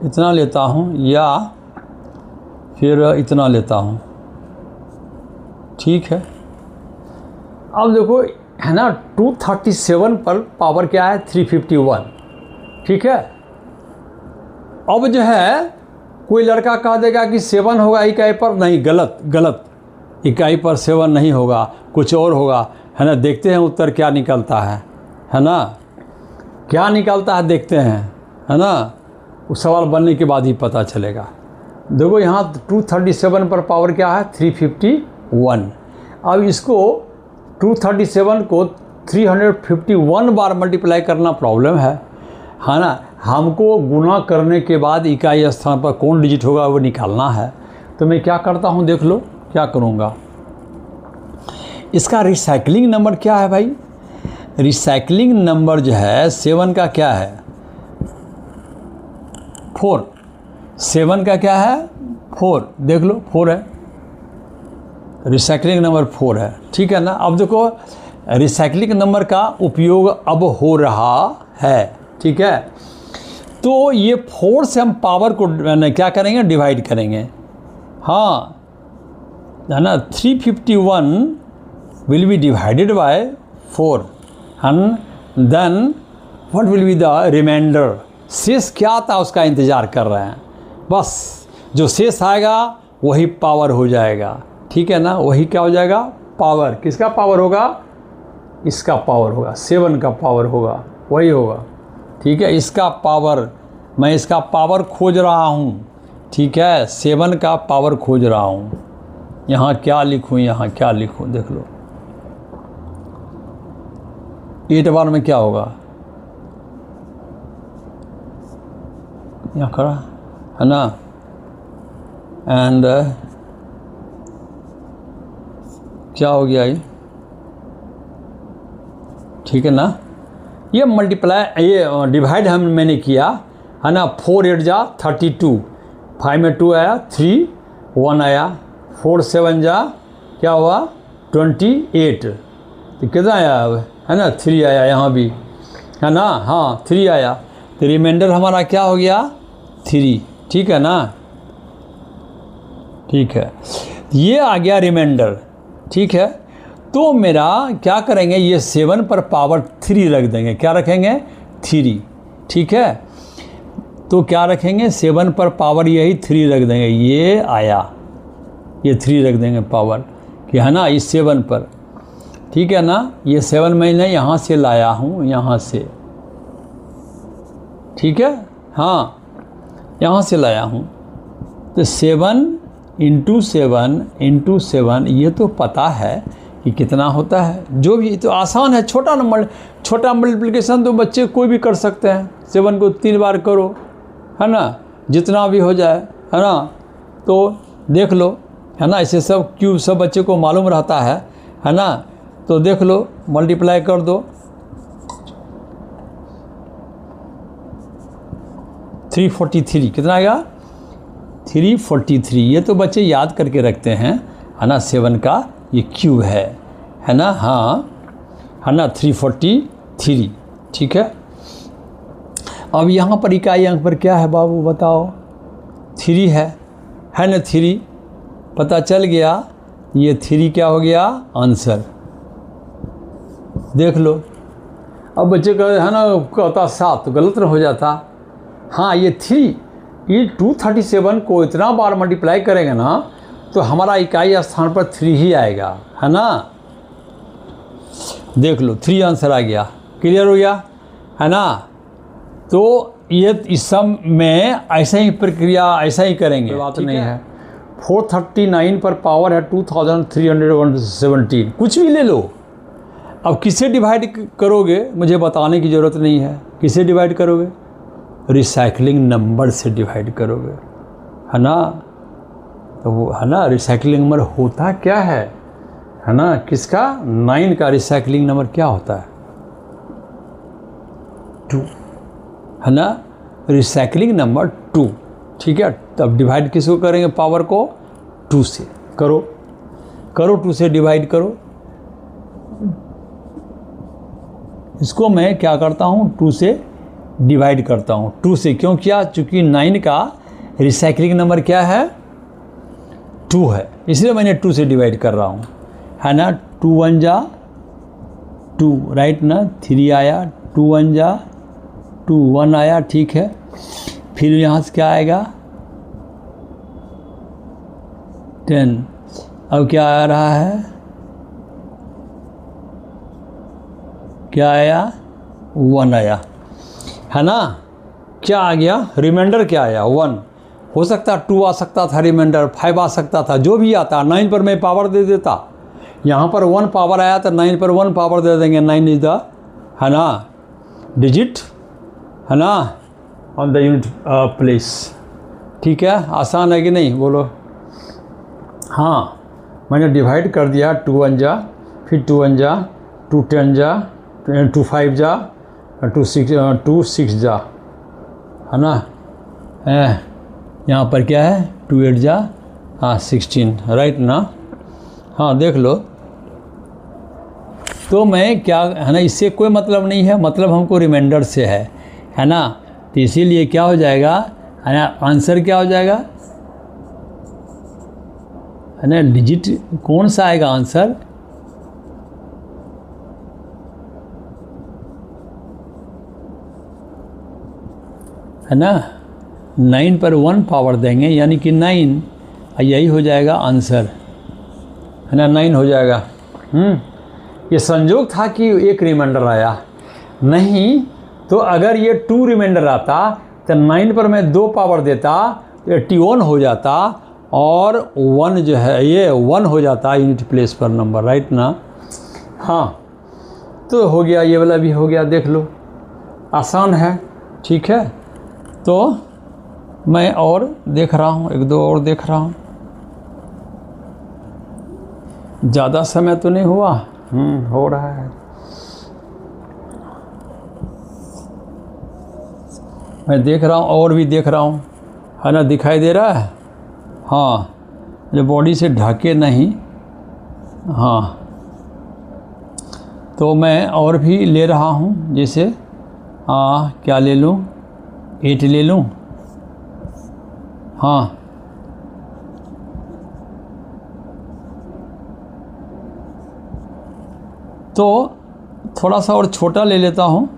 इतना लेता हूँ या फिर इतना लेता हूँ, ठीक है। अब देखो है ना 237 पर पावर क्या है 351, ठीक है। अब जो है कोई लड़का कह देगा कि 7 होगा इकाई पर, नहीं, गलत गलत, इकाई पर 7 नहीं होगा, कुछ और होगा, है ना। देखते हैं उत्तर क्या निकलता है ना, क्या निकलता है देखते हैं, है ना। उस सवाल बनने के बाद ही पता चलेगा। देखो यहाँ 237 पर पावर क्या है 351। अब इसको 237 को 351 बार मल्टीप्लाई करना प्रॉब्लम है ना। हमको गुना करने के बाद इकाई स्थान पर कौन डिजिट होगा वो निकालना है। तो मैं क्या करता हूँ, देख लो क्या करूँगा। इसका रिसाइकलिंग नंबर क्या है भाई? रिसाइकलिंग नंबर जो है 7 का क्या है 4, 7 का क्या है 4, देख लो 4 है, रिसाइकलिंग नंबर 4 है, ठीक है ना। अब देखो रिसाइकलिंग नंबर का उपयोग अब हो रहा है, ठीक है। तो ये 4 से हम पावर को क्या करेंगे, डिवाइड करेंगे, हाँ, है ना। 351 will be divided by 4 and then what will be the remainder. शेष क्या आता उसका इंतज़ार कर रहे हैं, बस जो शेष आएगा वही पावर हो जाएगा, ठीक है ना। वही क्या हो जाएगा, पावर। किसका पावर होगा, इसका पावर होगा, 7 का पावर होगा, वही होगा, ठीक है। इसका पावर, मैं इसका पावर खोज रहा हूँ, ठीक है, 7 का पावर खोज रहा हूँ। यहाँ क्या लिखूँ, यहाँ क्या लिखूँ, देख लो 8 बार में क्या होगा, यहाँ खड़ा है ना। एंड क्या हो गया ये, ठीक है ना। ये मल्टीप्लाई, ये डिवाइड मैंने किया है ना। 4 8 जा 32, 5 में 2 आया, 3 1 आया, 4 7 जा क्या हुआ 28, तो कितना आया अब, है ना 3 आया, यहाँ भी है ना, हाँ 3 आया। तो रिमाइंडर हमारा क्या हो गया 3, ठीक है ना, ठीक है। ये आ गया रिमाइंडर, ठीक है। तो मेरा क्या करेंगे, ये 7 पर पावर 3 रख देंगे, क्या रखेंगे 3, ठीक है। तो क्या रखेंगे 7 पर पावर यही 3 रख देंगे, ये आया, ये 3 रख देंगे पावर कि है ना इस 7 पर, ठीक है ना। ये 7 मैंने यहाँ से लाया हूँ, यहाँ से, ठीक है, हाँ यहाँ से लाया हूँ। तो 7 इंटू 7 ये तो पता है कि कितना होता है, जो भी तो आसान है, छोटा नंबर, छोटा मल्टीप्लिकेशन तो बच्चे कोई भी कर सकते हैं। 7 को 3 बार करो, है ना, जितना भी हो जाए, है ना। तो देख लो, है ना, इसे सब क्यूब सब बच्चे को मालूम रहता है ना। तो देख लो, मल्टीप्लाई कर दो, 343 कितना आएगा 343। ये तो बच्चे याद करके रखते हैं, है ना। 7 का ये क्यूब है ना, हाँ, है ना 343, ठीक है। अब यहाँ पर इकाई अंक पर क्या है बाबू बताओ, 3 है ना, 3 पता चल गया। ये 3 क्या हो गया आंसर, देख लो। अब बच्चे का है ना कहता 7 तो गलत हो जाता, हाँ ये 3, ये 237 को इतना बार मल्टीप्लाई करेंगे ना तो हमारा इकाई स्थान पर 3 ही आएगा, है ना। देख लो 3 आंसर आ गया, क्लियर हो गया, है ना। तो ये इस सब में ऐसा ही प्रक्रिया ऐसा ही करेंगे, बात नहीं है। 439 पर पावर है 2317, कुछ भी ले लो। अब किसे डिवाइड करोगे मुझे बताने की ज़रूरत नहीं है, किसे डिवाइड करोगे, रिसाइकलिंग नंबर से डिवाइड करोगे, है ना। तो वो है ना रिसाइकलिंग नंबर होता क्या है ना, किसका 9 का रिसाइकलिंग नंबर क्या होता है 2, है ना, रिसाइकलिंग नंबर 2, ठीक है। तब डिवाइड किसको करेंगे, पावर को 2 से करो 2 से डिवाइड करो। इसको मैं क्या करता हूँ 2 से डिवाइड करता हूँ 2 से। क्यों किया? चूँकि 9 का रिसाइकलिंग नंबर क्या है? 2 है, इसलिए मैंने 2 से डिवाइड कर रहा हूँ, है ना। 2 1 जा 2, राइट ना। 3 आया, 2 1 जा 2, 1 आया, ठीक है। फिर यहाँ से क्या आएगा? 10। अब क्या आ रहा है? क्या आया? 1 आया, है ना। क्या आ गया? रिमाइंडर क्या आया? 1। हो सकता 2 आ सकता था, रिमाइंडर 5 आ सकता था, जो भी आता। 9 पर मैं पावर दे देता, यहाँ पर 1 पावर आया तो 9 पर 1 पावर दे देंगे। 9 इज द, है ना, डिजिट, है ना, ऑन द यूनिट प्लेस। ठीक है, आसान है कि नहीं? बोलो। हाँ, मैंने डिवाइड कर दिया। 2 1 जा, फिर 2 1 जा, 2 10 जा, 2 5 जा, 2 6 जा, है ना। यहाँ पर क्या है? 2 8 जा, हाँ 16, राइट ना। हाँ देख लो। तो मैं क्या, है ना, इससे कोई मतलब नहीं है, मतलब हमको रिमाइंडर से है ना। तो इसीलिए क्या हो जाएगा, है ना, आंसर क्या हो जाएगा, है ना, डिजिट कौन सा आएगा आंसर? है ना, 9 पर 1 पावर देंगे, यानी कि 9, यही हो जाएगा आंसर, है ना, 9 हो जाएगा। ये संयोग था कि एक रिमाइंडर आया, नहीं तो अगर ये 2 रिमाइंडर आता तो 9 पर मैं 2 पावर देता, 81 हो जाता, और 1 जो है ये 1 हो जाता यूनिट प्लेस पर नंबर, राइट ना। हाँ, तो हो गया, ये वाला भी हो गया, देख लो, आसान है। ठीक है, तो मैं और देख रहा हूँ, 1-2 और देख रहा हूँ। ज़्यादा समय तो नहीं हुआ? हो रहा है। मैं देख रहा हूँ, और भी देख रहा हूँ, है ना, दिखाई दे रहा है। हाँ, जो बॉडी से ढके नहीं। हाँ, तो मैं और भी ले रहा हूँ, जैसे क्या ले लूँ? 8 ले लूँ। हाँ, तो थोड़ा सा और छोटा ले लेता हूँ,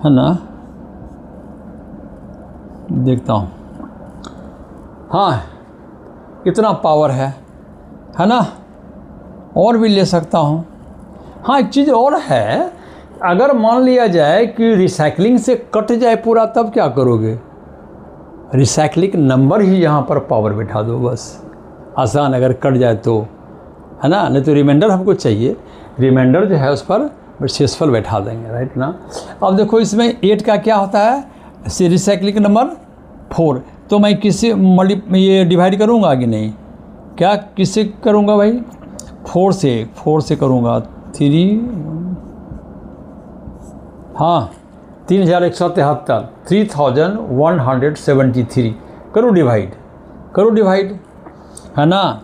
है ना, देखता हूँ। हाँ, इतना पावर है ना, और भी ले सकता हूँ। हाँ, एक चीज़ और है, अगर मान लिया जाए कि रिसाइकलिंग से कट जाए पूरा, तब क्या करोगे? रिसाइकलिंग नंबर ही यहाँ पर पावर बैठा दो, बस आसान, अगर कट जाए तो, है ना। नहीं तो रिमाइंडर हमको चाहिए, रिमाइंडर जो है उस पर शेषफल बैठा देंगे, राइट ना। अब देखो, इसमें 8 का क्या होता है? रिसाइकलिंग नंबर 4, तो मैं किससे ये डिवाइड करूँगा कि नहीं? क्या किससे करूँगा भाई? 4 से करूँगा। 3, हाँ 3173, 3173 करो डिवाइड, है ना।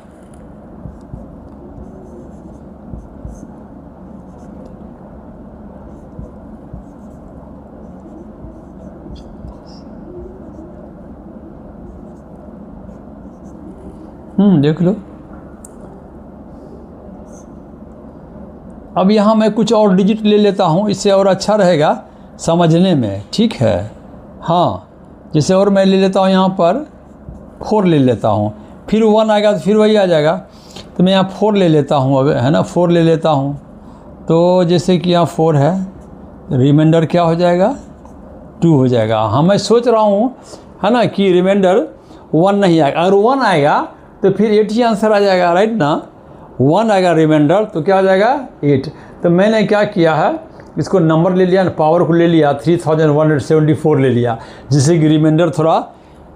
देख लो। अब यहाँ मैं कुछ और डिजिट ले लेता हूँ, इससे और अच्छा रहेगा समझने में, ठीक है। हाँ, जैसे और मैं ले लेता हूँ, यहाँ पर 4 ले लेता हूँ, फिर 1 आएगा तो फिर वही आ जाएगा, तो मैं यहाँ 4 ले लेता हूँ अब, है ना, 4 ले लेता हूँ। तो जैसे कि यहाँ 4 है, रिमाइंडर क्या हो जाएगा? 2 हो जाएगा। हाँ, मैं सोच रहा हूँ, है ना, कि रिमाइंडर 1 नहीं आएगा, अगर 1 आएगा तो फिर 8 ही आंसर आ जाएगा, राइट ना। 1 आएगा रिमाइंडर तो क्या हो जाएगा? 8। तो मैंने क्या किया है, इसको नंबर ले लिया, पावर को ले लिया, 3174 ले लिया, जिससे कि रिमाइंडर थोड़ा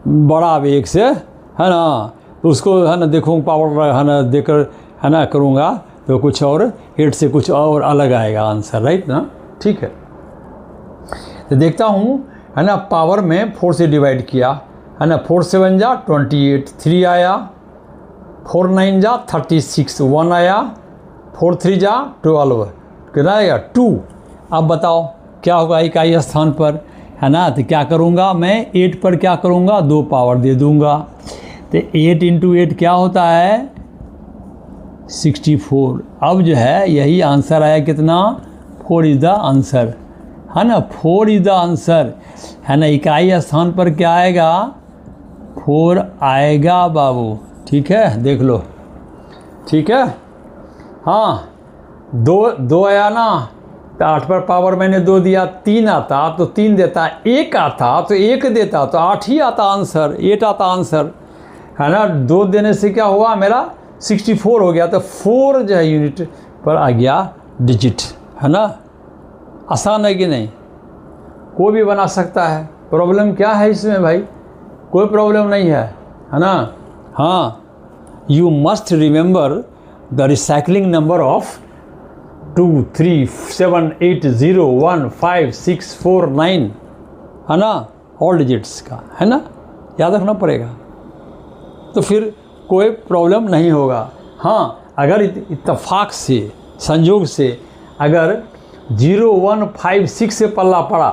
बड़ा आवे 1 से, है ना। तो उसको, है ना, देखूँ पावर, है ना, देकर, है ना, करूँगा तो कुछ और 8 से कुछ और अलग आएगा आंसर, राइट ना। ठीक है, तो देखता हूँ, है ना, पावर में 4 से डिवाइड किया, है ना। 4 7 जा 28, 3 आया, 4 9 जा 36, 1 आया, 4 3 जा 12, कितना आएगा 2। अब बताओ क्या होगा इकाई स्थान पर, है ना। तो क्या करूँगा मैं 8 पर क्या करूँगा 2 पावर दे दूँगा। तो 8 × 8 क्या होता है 64। अब जो है यही आंसर आया कितना 4 इज़ द आंसर, है ना। 4 इज़ द आंसर, है ना। इकाई स्थान पर क्या आएगा 4 आएगा बाबू, ठीक है। देख लो, ठीक है। हाँ, दो आया ना, तो 8 पर पावर मैंने 2 दिया, 3 आता तो 3 देता, 1 आता तो 1 देता, तो 8 ही आता आंसर, 8 आता आंसर, है ना। 2 देने से क्या हुआ मेरा 64 हो गया। तो 4 जो है यूनिट पर आ गया डिजिट, है ना। आसान है कि नहीं, कोई भी बना सकता है। प्रॉब्लम क्या है इसमें भाई, कोई प्रॉब्लम नहीं है ना। हाँ, you must remember the recycling number of 2 3 7 8 0 1 5 6 4 9, है ना, ऑल डिजिट्स का, है ना, याद रखना पड़ेगा। तो फिर कोई प्रॉब्लम नहीं होगा। हाँ, अगर इत्तेफाक से संयोग से अगर 0 1 5 6 से पल्ला पड़ा,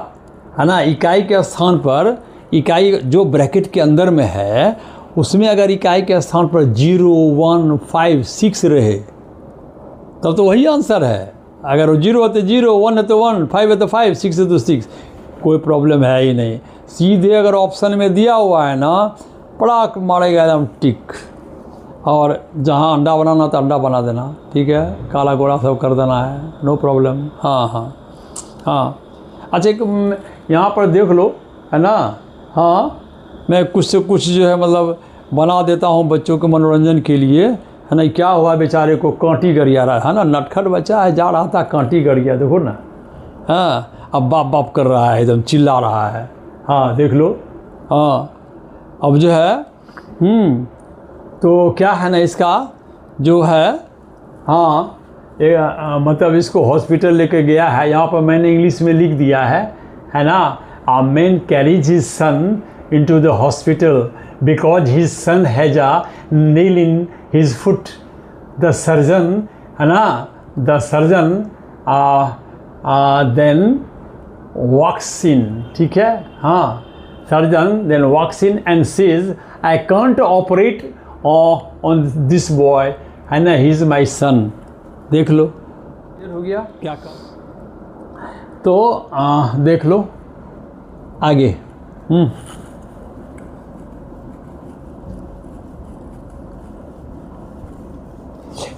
है ना, इकाई के स्थान पर, इकाई जो ब्रैकेट के अंदर में है उसमें अगर इकाई के स्थान पर 0 1 5 6 रहे तब तो वही आंसर है। अगर 0 है तो 0, 1 है तो 1, 5 है तो 5, 6 है तो 6, कोई प्रॉब्लम है ही नहीं। सीधे अगर ऑप्शन में दिया हुआ है ना, पड़ाक मारेगा एकदम टिक, और जहाँ अंडा बनाना तो अंडा बना देना, ठीक है, काला गोरा सब कर देना है, नो प्रॉब्लम। हाँ हाँ हाँ। अच्छा, एक यहाँ पर देख लो, है ना। हाँ, मैं कुछ से कुछ जो है मतलब बना देता हूँ बच्चों के मनोरंजन के लिए, है ना। क्या हुआ बेचारे को, कांटी गरिया रहा है ना, नटखट बच्चा है, जा रहा था कांटी गरिया, देखो ना। हाँ, अब बाप बाप कर रहा है, एकदम चिल्ला रहा है। हाँ, देख लो। हाँ, अब जो है तो क्या है ना इसका जो है, हाँ, मतलब इसको हॉस्पिटल लेके गया है। यहाँ पर मैंने इंग्लिश में लिख दिया है ना। A man carries his son into the hospital because his son has a nail in his foot. The surgeon, है ना, the surgeon then walks in, ठीक है। हाँ, surgeon then walks in and says, I can't operate on this boy, है ना, he is my son। देख लो, हो गया क्या काम। तो देख लो आगे।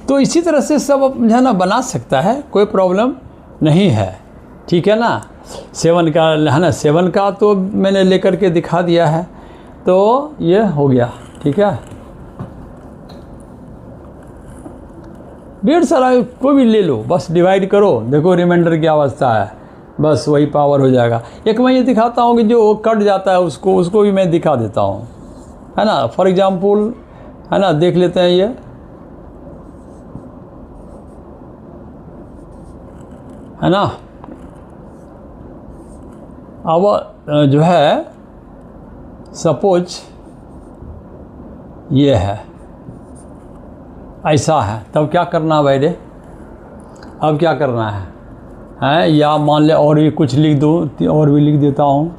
तो इसी तरह से सब जो ना बना सकता है, कोई प्रॉब्लम नहीं है, ठीक है ना। 7 का है ना, 7 का तो मैंने लेकर के दिखा दिया है, तो ये हो गया, ठीक है। ढेर सारा कोई भी ले लो, बस डिवाइड करो, देखो रिमाइंडर की अवस्था है, बस वही पावर हो जाएगा। एक मैं ये दिखाता हूँ कि जो कट जाता है उसको भी मैं दिखा देता हूँ, है ना। फॉर एग्जांपल, है ना, देख लेते हैं ये, है ना। अब जो है सपोज ये है, ऐसा है, तब क्या करना भाई रे, अब क्या करना है, या मान ले और भी कुछ लिख दो, और भी लिख देता हूँ।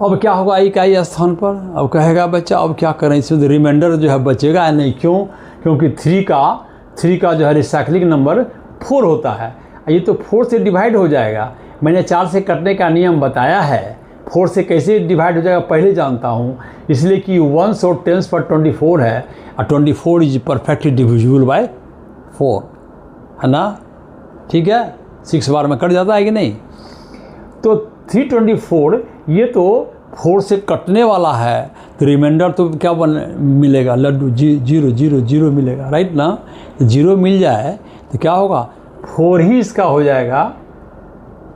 अब क्या होगा इकाई स्थान पर, अब कहेगा बच्चा अब क्या करें, इसमें रिमाइंडर जो है बचेगा नहीं, क्यों, क्योंकि 3 का जो है रिसाइकलिंग नंबर 4 होता है, ये तो 4 से डिवाइड हो जाएगा। मैंने 4 से कटने का नियम बताया है, 4 से कैसे डिवाइड हो जाएगा पहले जानता हूँ, इसलिए कि 1 और 10 पर 24 है, और 24 इज परफेक्टली डिविजिबल बाय 4, है ना, ठीक है। 6 बार में कट जाता है कि नहीं। तो 324 ये तो 4 से कटने वाला है, तो रिमाइंडर तो क्या मिलेगा, लड्डू 0 0 0 मिलेगा, राइट ना। 0 मिल जाए तो क्या होगा, 4 ही इसका हो जाएगा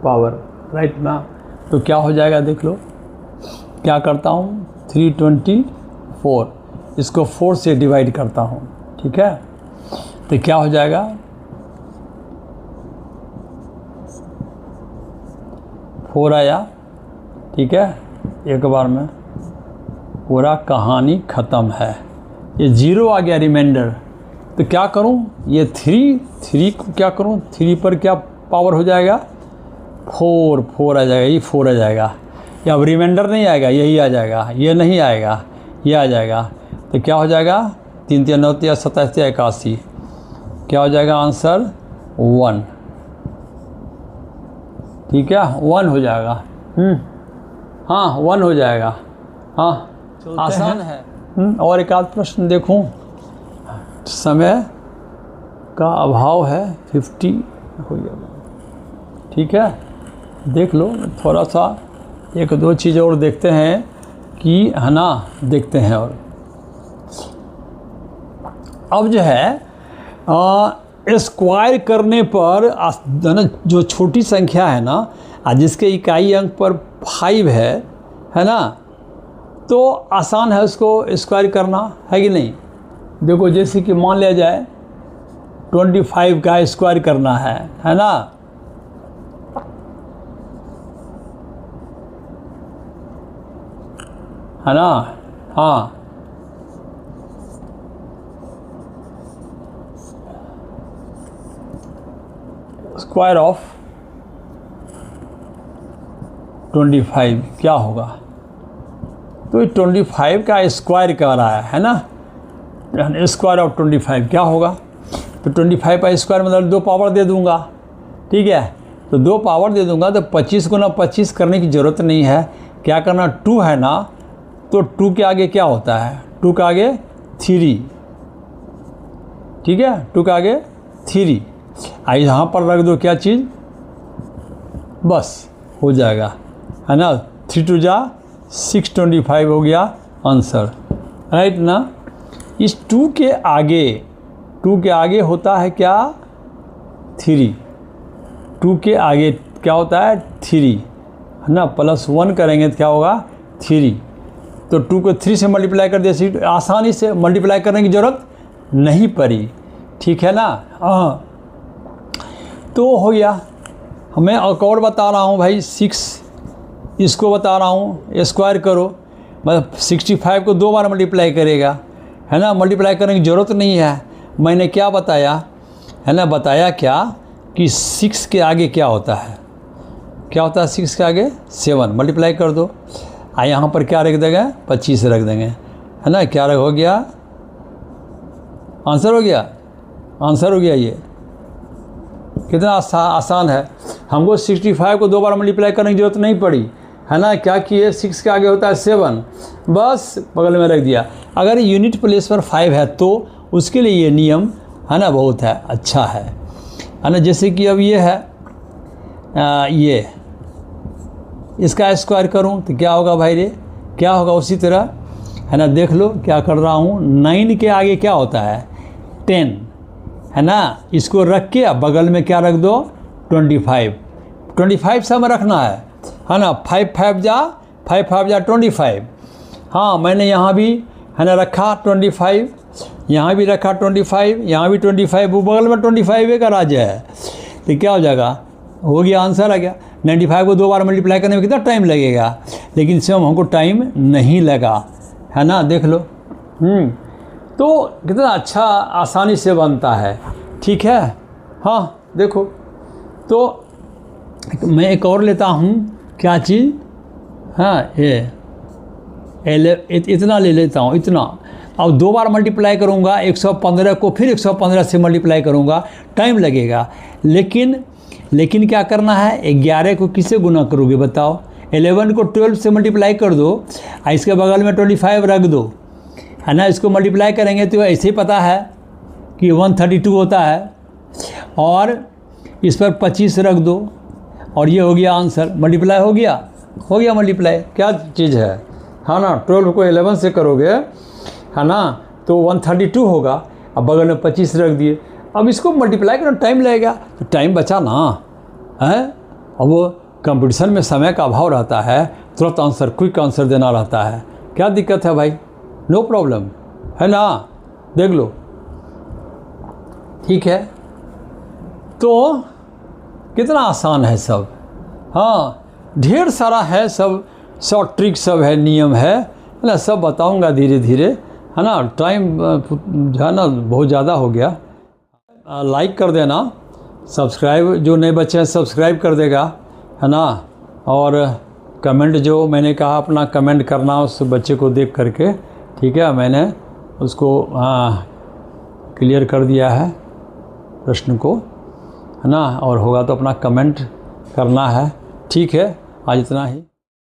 पावर, राइट ना। तो क्या हो जाएगा देख लो, क्या करता हूँ 324, इसको 4 से डिवाइड करता हूँ, ठीक है। तो क्या हो जाएगा, 4 आया, ठीक है, एक बार में पूरा कहानी ख़त्म है। ये 0 आ गया रिमाइंडर, तो क्या करूं, ये 3 को क्या करूं, 3 पर क्या पावर हो जाएगा, 4 आ जाएगा, ये 4 आ जाएगा। या अब रिमाइंडर नहीं आएगा, यही आ जाएगा, ये नहीं आएगा, ये आ जाएगा। तो क्या हो जाएगा, 3 3 9 3 27 3 81, क्या हो जाएगा आंसर 1। ठीक है, 1 हो जाएगा। हाँ 1 हो जाएगा। हाँ आसान है। और एक आध प्रश्न देखूं, समय का अभाव है, 50 हो गया। ठीक है, देख लो, थोड़ा सा 1-2 चीज़ और देखते हैं कि है ना, देखते हैं। और अब जो है स्क्वायर करने पर ना, जो छोटी संख्या है ना, जिसके इकाई अंक पर 5 है ना, तो आसान है उसको स्क्वायर करना, है कि नहीं। देखो जैसे कि मान लिया जाए 25 का स्क्वायर करना है ना, है ना। हाँ स्क्वायर ऑफ 25 क्या होगा, तो 25 का स्क्वायर कर रहा है ना, स्क्वायर ऑफ 25 क्या होगा। तो 25 का स्क्वायर मतलब 2 पावर दे दूंगा। ठीक है, तो 2 पावर दे दूंगा तो 25 गुना 25 करने की ज़रूरत नहीं है। क्या करना, 2 है ना, तो 2 के आगे क्या होता है, 2 के आगे 3। ठीक है, 2 के आगे 3, आई यहाँ पर रख दो क्या चीज़, बस हो जाएगा, है ना। 3 2 जा 6, 25 हो गया आंसर, राइट ना। इस 2 के आगे होता है क्या, 3। 2 के आगे क्या होता है 3, है ना, +1 करेंगे तो क्या होगा 3। तो 2 को 3 से मल्टीप्लाई कर दिया, आसानी से मल्टीप्लाई करने की ज़रूरत नहीं पड़ी। ठीक है ना। हाँ तो हो गया। मैं एक और बता रहा हूँ भाई, 6 इसको बता रहा हूँ, स्क्वायर करो, मतलब 65 को 2 बार मल्टीप्लाई करेगा, है ना। मल्टीप्लाई करने की ज़रूरत नहीं है। मैंने क्या बताया, है ना, बताया क्या कि 6 के आगे क्या होता है, क्या होता है 6 के आगे 7, मल्टीप्लाई कर दो। यहाँ पर क्या रख देंगे, 25 रख देंगे, है ना। क्या हो गया, आंसर हो गया, आंसर हो गया। ये कितना आसान है। हमको 65 को 2 बार मल्टीप्लाई करने की ज़रूरत नहीं पड़ी, है ना। क्या किए, 6 के आगे होता है 7, बस बगल में रख दिया। अगर यूनिट प्लेस पर 5 है तो उसके लिए ये नियम, है ना, बहुत है, अच्छा है ना। जैसे कि अब ये है, ये इसका स्क्वायर करूं तो क्या होगा भाई रे, क्या होगा उसी तरह, है ना। देख लो क्या कर रहा हूँ, 9 के आगे क्या होता है 10, है ना। इसको रख के अब बगल में क्या रख दो 25 सब रखना है ना। 5 5 जा 25। हाँ मैंने यहाँ भी, है ना, रखा 25, यहाँ भी रखा 25, यहाँ भी 25, वो बगल में 25 का राज्य है। तो क्या हो जाएगा, हो गया, आंसर आ गया। 95 को 2 बार मल्टीप्लाई करने में कितना टाइम लगेगा, लेकिन इसमें हमको टाइम नहीं लगा, है ना। देख लो, तो कितना अच्छा आसानी से बनता है। ठीक है। हाँ देखो, तो मैं एक और लेता हूँ, क्या चीज़, हाँ ये इतना ले लेता हूँ, इतना। अब 2 बार मल्टीप्लाई करूँगा 115 को, फिर 115 से मल्टीप्लाई करूँगा, टाइम लगेगा। लेकिन क्या करना है, 11 को किससे गुना करोगे बताओ। 11 को 12 से मल्टीप्लाई कर दो, इसके बगल में 25 रख दो, है ना। इसको मल्टीप्लाई करेंगे तो ऐसे ही पता है कि 132 होता है, और इस पर 25 रख दो, और ये हो गया आंसर। मल्टीप्लाई हो गया मल्टीप्लाई। क्या चीज़ है ना। 12 को 11 से करोगे, है ना, तो 132 होगा। अब बगल में 25 रख दिए। अब इसको मल्टीप्लाई करना टाइम लगेगा, तो टाइम बचा ना है। अब वो कंपटीशन में समय का अभाव रहता है, तुरंत आंसर, क्विक आंसर देना रहता है। क्या दिक्कत है भाई, नो प्रॉब्लम, है ना। देख लो, ठीक है। तो कितना आसान है सब। हाँ ढेर सारा है सब ट्रिक सब है, नियम है ना, सब बताऊंगा धीरे धीरे, है ना। टाइम जो है ना बहुत ज़्यादा हो गया। लाइक कर देना, सब्सक्राइब जो नए बच्चे हैं सब्सक्राइब कर देगा, है ना। और कमेंट जो मैंने कहा अपना कमेंट करना उस बच्चे को देख करके, ठीक है। मैंने उसको क्लियर कर दिया है प्रश्न को, है ना। और होगा तो अपना कमेंट करना है, ठीक है। आज इतना ही।